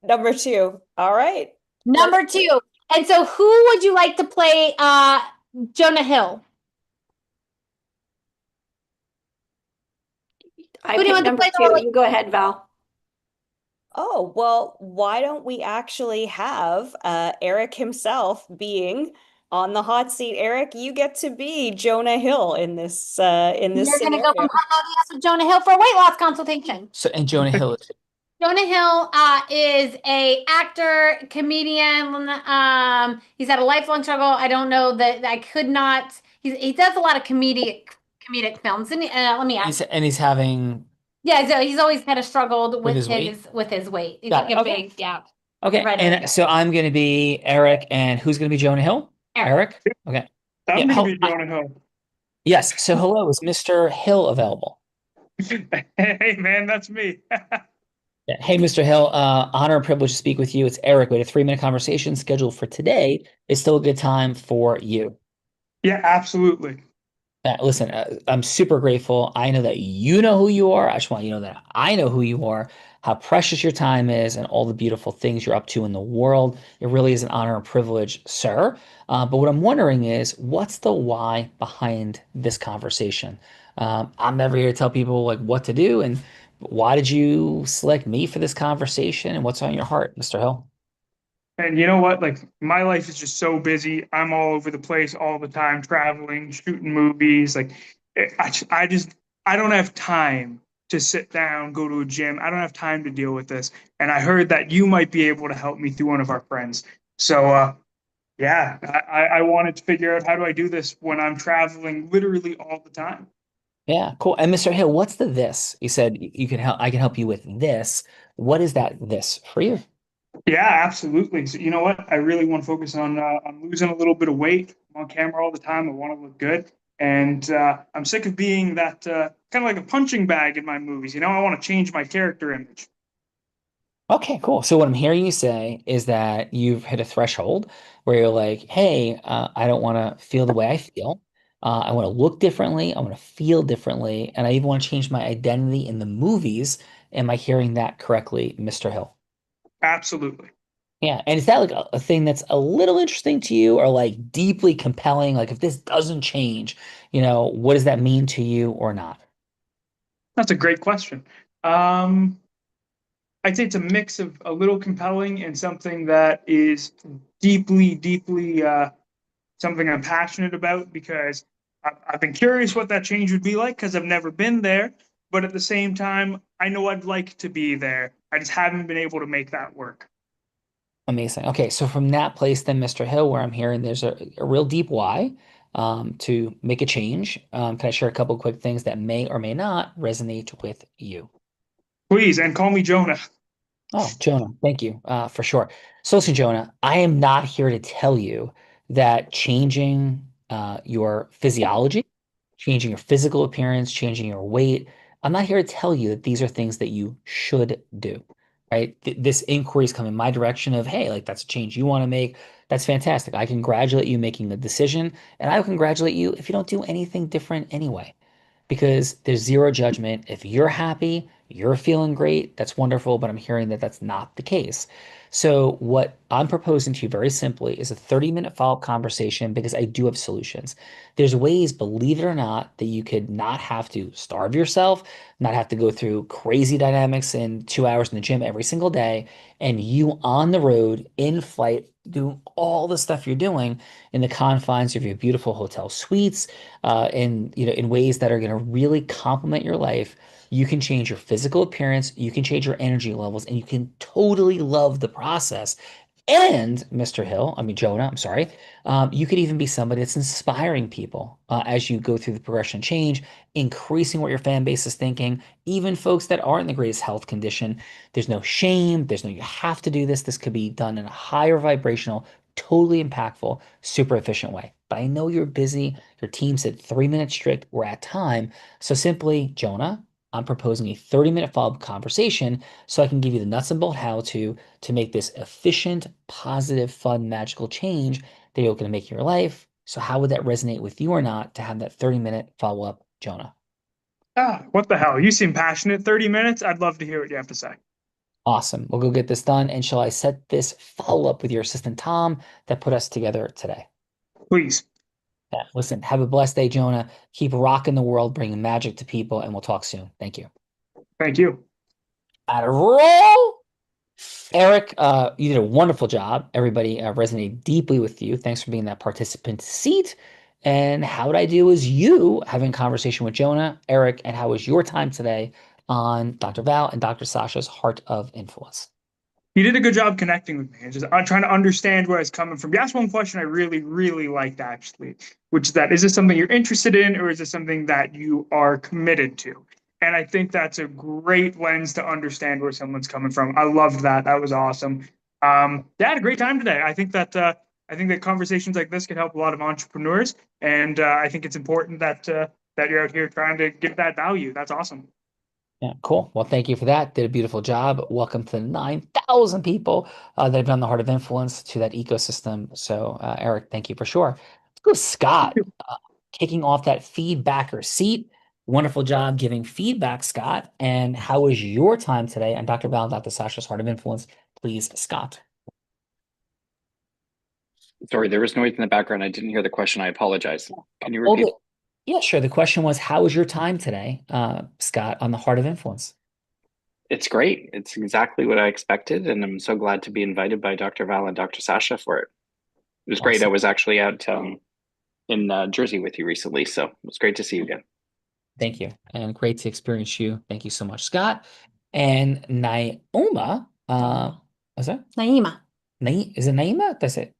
Number 2. All right. Number 2. And so who would you like to play Jonah Hill? I Who do you picked want to number play 2. the- You go ahead, Val. Oh, well, why don't we actually have Eric himself being on the hot seat? Eric, you get to be Jonah Hill in this You're going to scenario. go from hello to yes with Jonah Hill for a weight loss consultation. So, and Jonah Hill is Jonah Hill is a actor, comedian. He's had a lifelong struggle. I don't know that I could not. He does a lot of comedic films. And let me ask. he's having Yeah, so he's always kind of struggled with his his weight. He's Got like it. a Okay. big, yeah. okay. Right, And so I'm going to be Eric, and who's going to be Jonah Hill? Eric. Okay. I'm Yeah, gonna be Jonah Hill. Yes. So hello, is Mr. Hill available? Hey man, that's me. Yeah. Hey, Mr. Hill, honor and privilege to speak with you. It's Eric. We had a 3-minute conversation scheduled for today. Is still a good time for you? Yeah, absolutely. Listen, I'm super grateful. I know that you know who you are. I just want you to know that I know who you are, how precious your time is, and all the beautiful things you're up to in the world. It really is an honor and privilege, sir. But what I'm wondering is, what's the why behind this conversation? I'm never here to tell people like what to do, and why did you select me for this conversation, and what's on your heart, Mr. Hill? And you know what? Like, my life is just so busy. I'm all over the place all the time, traveling, shooting movies. Like, I don't have time to sit down, go to a gym. I don't have time to deal with this. And I heard that you might be able to help me through one of our friends. So, yeah, I wanted to figure out, how do I do this when I'm traveling literally all the time? Yeah, cool. And Mr. Hill, what's the this? You said you can help. I can help you with this. What is that this for you? Yeah, absolutely. So you know what? I really want to focus on losing a little bit of weight. I'm on camera all the time. I want to look good. And I'm sick of being that kind of like a punching bag in my movies. You know, I want to change my character image. Okay, cool. So what I'm hearing you say is that you've hit a threshold where you're like, hey, I don't want to feel the way I feel. I want to look differently. I want to feel differently. And I even want to change my identity in the movies. Am I hearing that correctly, Mr. Hill? Absolutely. Yeah. And is that like a thing that's a little interesting to you, or like deeply compelling? Like, if this doesn't change, what does that mean to you or not? That's a great question. I'd say it's a mix of a little compelling and something that is deeply, deeply something I'm passionate about, because I've been curious what that change would be like, because I've never been there. But at the same time, I know I'd like to be there. I just haven't been able to make that work. Amazing. Okay, so from that place, then, Mr. Hill, where I'm hearing there's a real deep why to make a change. Can I share a couple quick things that may or may not resonate with you? Please, and call me Jonah. Oh, Jonah, thank you for sure. So listen, Jonah, I am not here to tell you that changing your physiology, changing your physical appearance, changing your weight, I'm not here to tell you that these are things that you should do, right? This inquiry is coming my direction of, hey, like, that's a change you want to make. That's fantastic. I congratulate you making the decision, and I will congratulate you if you don't do anything different anyway, because there's zero judgment. If you're happy, you're feeling great, that's wonderful, but I'm hearing that that's not the case. So what I'm proposing to you very simply is a 30-minute follow-up conversation, because I do have solutions. There's ways, believe it or not, that you could not have to starve yourself, not have to go through crazy dynamics in 2 hours in the gym every single day, and you on the road, in flight, doing all the stuff you're doing in the confines of your beautiful hotel suites, in ways that are going to really complement your life. You can change your physical appearance, you can change your energy levels, and you can totally love the process And Mr. Hill, I mean, Jonah, I'm sorry, you could even be somebody that's inspiring people as you go through the progression and change, increasing what your fan base is thinking, even folks that aren't in the greatest health condition. There's no shame. There's no, you have to do this. This could be done in a higher vibrational, totally impactful, super efficient way. But I know you're busy. Your team said 3 minutes strict. We're at time. So simply, Jonah, I'm proposing a 30-minute follow-up conversation so I can give you the nuts and bolt how to make this efficient, positive, fun, magical change that you're going to make in your life. So how would that resonate with you or not to have that 30-minute follow-up, Jonah? What the hell? You seem passionate. 30 minutes? I'd love to hear what you have to say. Awesome. We'll go get this done. And shall I set this follow-up with your assistant, Tom, that put us together today? Please. Yeah, listen, have a blessed day, Jonah. Keep rocking the world, bringing magic to people, and we'll talk soon. Thank you. Thank you. At a roll. Eric, you did a wonderful job. Everybody resonated deeply with you. Thanks for being that participant seat. And how would I do as you having a conversation with Jonah, Eric, and how was your time today on Dr. Val and Dr. Sasha's Heart of Influence? You did a good job connecting with me and just trying to understand where I was coming from. You asked one question I really, really liked, actually, which is that, is this something you're interested in, or is this something that you are committed to? And I think that's a great lens to understand where someone's coming from. I loved that. That was awesome. Yeah, I had a great time today. I think that conversations like this can help a lot of entrepreneurs, and I think it's important that you're out here trying to give that value. That's awesome. Yeah, cool. Well, thank you for that. Did a beautiful job. Welcome to the 9,000 people that have done the Heart of Influence to that ecosystem. So, Eric, thank you for sure. Let's go, Scott, kicking off that feedbacker seat. Wonderful job giving feedback, Scott. And how was your time today on Dr. Val and Dr. Sasha's Heart of Influence? Please, Scott. Sorry, there was noise in the background. I didn't hear the question. I apologize. Can you repeat? Yeah, sure. The question was, how was your time today, Scott, on the Heart of Influence? It's great. It's exactly what I expected, and I'm so glad to be invited by Dr. Val and Dr. Sasha for it. It was great. I was actually out in Jersey with you recently, so it was great to see you again. Thank you, and great to experience you. Thank you so much, Scott. And Naima, what's that? Naima. Is it Naima? That's it.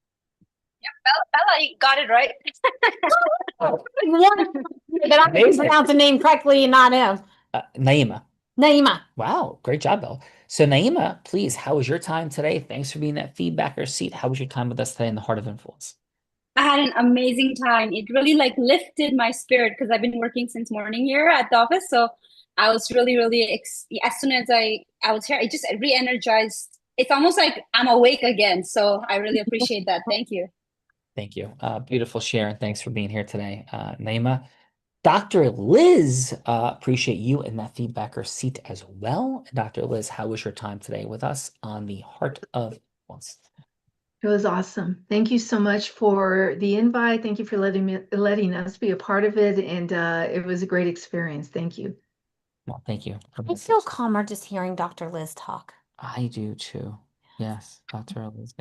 Yeah, Bella, you got it right. But I can pronounce the name correctly and not him. Naima. Naima. Wow, great job, Bill. So Naima, please, how was your time today? Thanks for being that feedbacker seat. How was your time with us today in the Heart of Influence? I had an amazing time. It really lifted my spirit because I've been working since morning here at the office. So I was really, as soon as I was here, I just re-energized. It's almost like I'm awake again. So I really appreciate that. Thank you. Thank you. Beautiful share. And thanks for being here today, Naima. Dr. Liz, appreciate you in that feedbacker seat as well. Dr. Liz, how was your time today with us on the Heart of Influence? It was awesome. Thank you so much for the invite. Thank you for letting us be a part of it. And it was a great experience. Thank you. Well, thank you. I feel calmer just hearing Dr. Liz talk. I do too. Yes, Dr. Liz.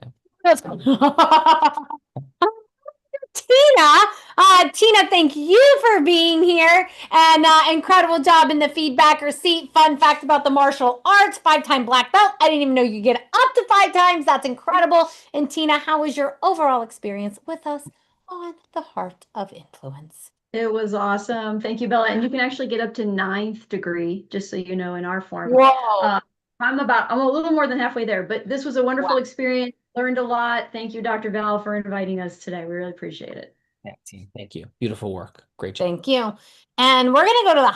Tina, thank you for being here, and incredible job in the feedbacker seat. Fun fact about the martial arts, 5-time black belt. I didn't even know you get up to 5 times. That's incredible. And Tina, how was your overall experience with us on the Heart of Influence? It was awesome. Thank you, Bella. And you can actually get up to 9th degree, just so you know, in our form. Whoa. I'm a little more than halfway there, but this was a wonderful experience. Learned a lot. Thank you, Dr. Val, for inviting us today. We really appreciate it. Yeah, team. Thank you. Beautiful work. Great job. Thank you. And we're going to go to the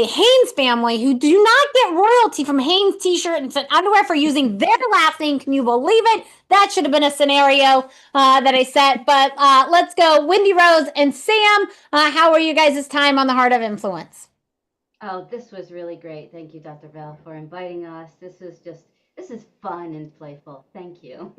Haynes family, who do not get royalty from Haynes t-shirts and underwear for using their last name. Can you believe it? That should have been a scenario that I set. But let's go. Wendy Rose and Sam, how were you guys' time on the Heart of Influence? Oh, this was really great. Thank you, Dr. Val, for inviting us. This is fun and playful. Thank you.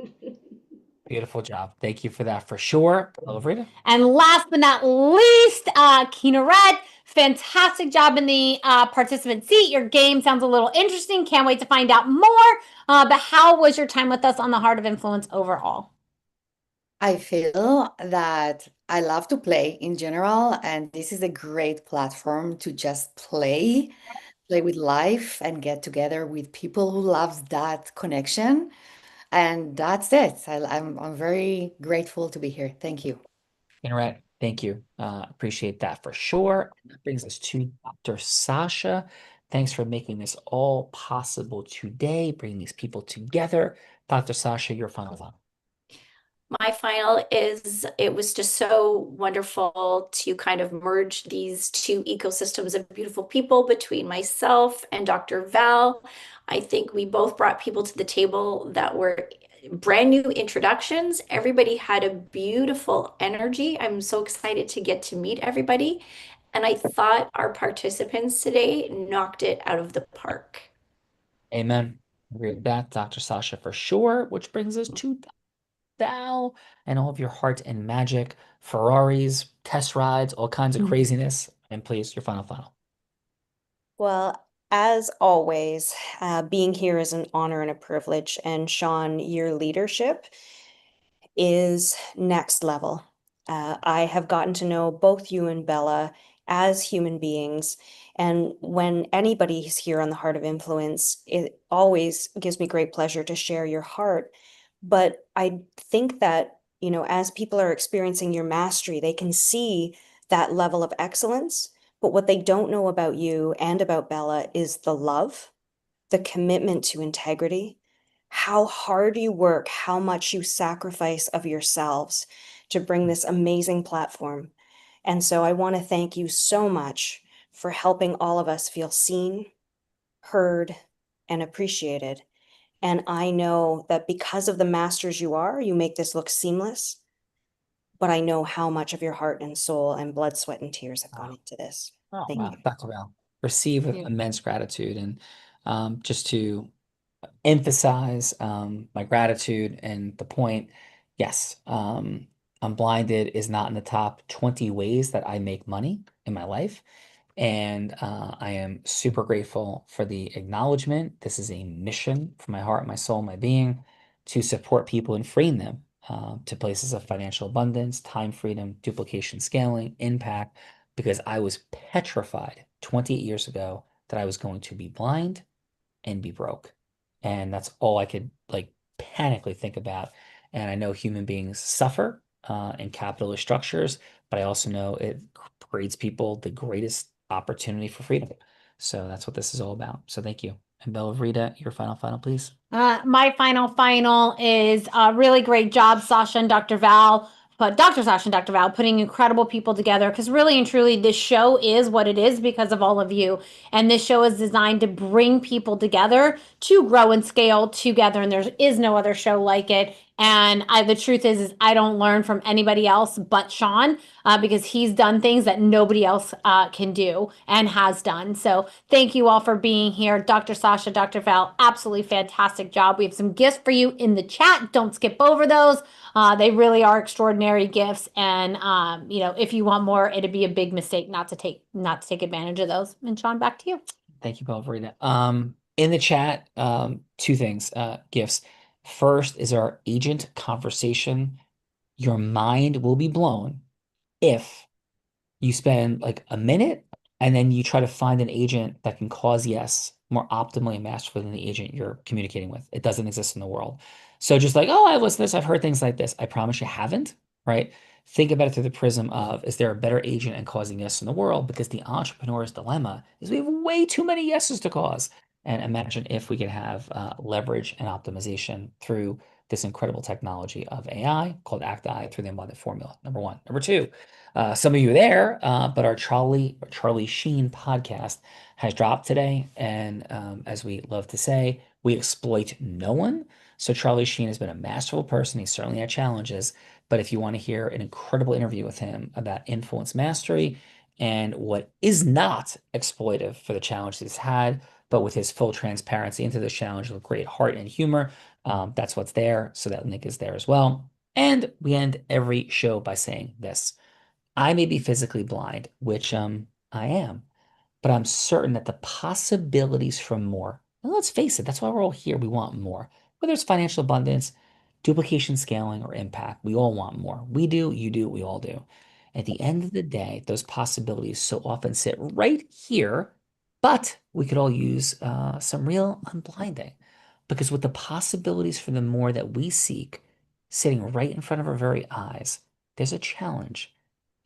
Beautiful job. Thank you for that for sure. Hello, Rita. And last but not least, Kineret, fantastic job in the participant seat. Your game sounds a little interesting. Can't wait to find out more. But how was your time with us on the Heart of Influence overall? I feel that I love to play in general, and this is a great platform to just play with life and get together with people who love that connection. And that's it. I'm very grateful to be here. Thank you. Kinneret, thank you. Appreciate that for sure. And that brings us to Dr. Sasha. Thanks for making this all possible today, bringing these people together. Dr. Sasha, your final thought. My final is it was just so wonderful to kind of merge these two ecosystems of beautiful people between myself and Dr. Val. I think we both brought people to the table that were brand new introductions. Everybody had a beautiful energy. I'm so excited to get to meet everybody. And I thought our participants today knocked it out of the park. Amen. Agree with that, Dr. Sasha, for sure. Which brings us to Val and all of your heart and magic, Ferraris, test rides, all kinds of craziness. And please, your final. Well, as always, being here is an honor and a privilege. And Sean, your leadership is next level. I have gotten to know both you and Bella as human beings. And when anybody is here on the Heart of Influence, it always gives me great pleasure to share your heart. But I think that, as people are experiencing your mastery, they can see that level of excellence. But what they don't know about you and about Bella is the love, the commitment to integrity, how hard you work, how much you sacrifice of yourselves to bring this amazing platform. And so I want to thank you so much for helping all of us feel seen, heard, and appreciated. And I know that because of the masters you are, you make this look seamless. But I know how much of your heart and soul and blood, sweat, and tears have gone into this. Thank you. Dr. Val, receive with immense gratitude. And just to emphasize my gratitude and the point, yes, Unblinded is not in the top 20 ways that I make money in my life. And I am super grateful for the acknowledgement. This is a mission from my heart, my soul, my being to support people and freeing them to places of financial abundance, time freedom, duplication, scaling, impact, because I was petrified 28 years ago that I was going to be blind and be broke. And that's all I could panically think about. And I know human beings suffer in capitalist structures, but I also know it creates people the greatest opportunity for freedom. So that's what this is all about. So thank you. And Bella Rita, your final, please. My final is a really great job, Sasha and Dr. Val. But Dr. Sasha and Dr. Val putting incredible people together, because really and truly this show is what it is because of all of you. And this show is designed to bring people together to grow and scale together. And there is no other show like it. And the truth is I don't learn from anybody else but Sean because he's done things that nobody else can do and has done. So thank you all for being here. Dr. Sasha, Dr. Val, absolutely fantastic job. We have some gifts for you in the chat. Don't skip over those. They really are extraordinary gifts. And, if you want more, it'd be a big mistake not to take advantage of those. And Sean, back to you. Thank you, Bella Rita. In the chat, two things, gifts. First is our agent conversation. Your mind will be blown if you spend a minute and then you try to find an agent that can cause yes more optimally and masterfully than the agent you're communicating with. It doesn't exist in the world. So just I've listened to this, I've heard things like this. I promise you haven't, right? Think about it through the prism of, is there a better agent in causing yes in the world? Because the entrepreneur's dilemma is we have way too many yeses to cause. And imagine if we could have leverage and optimization through this incredible technology of AI called ACT-I through the embodied formula, number one. Number two, some of you are there, but our Charlie Sheen podcast has dropped today. And as we love to say, we exploit no one. So Charlie Sheen has been a masterful person. He's certainly had challenges. But if you want to hear an incredible interview with him about influence mastery and what is not exploitive for the challenge he's had, but with his full transparency into this challenge with great heart and humor, that's what's there. So that link is there as well. And we end every show by saying this. I may be physically blind, which I am, but I'm certain that the possibilities for more, and let's face it, that's why we're all here. We want more, whether it's financial abundance, duplication, scaling, or impact. We all want more. We do, you do, we all do. At the end of the day, those possibilities so often sit right here, but we could all use some real unblinding. Because with the possibilities for the more that we seek sitting right in front of our very eyes, there's a challenge.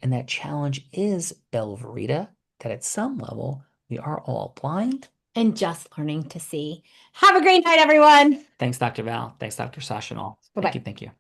And that challenge is, Bella Verita, that at some level, we are all blind. And just learning to see. Have a great night, everyone. Thanks, Dr. Val. Thanks, Dr. Sasha and all. Bye-bye. Thank you. Thank you.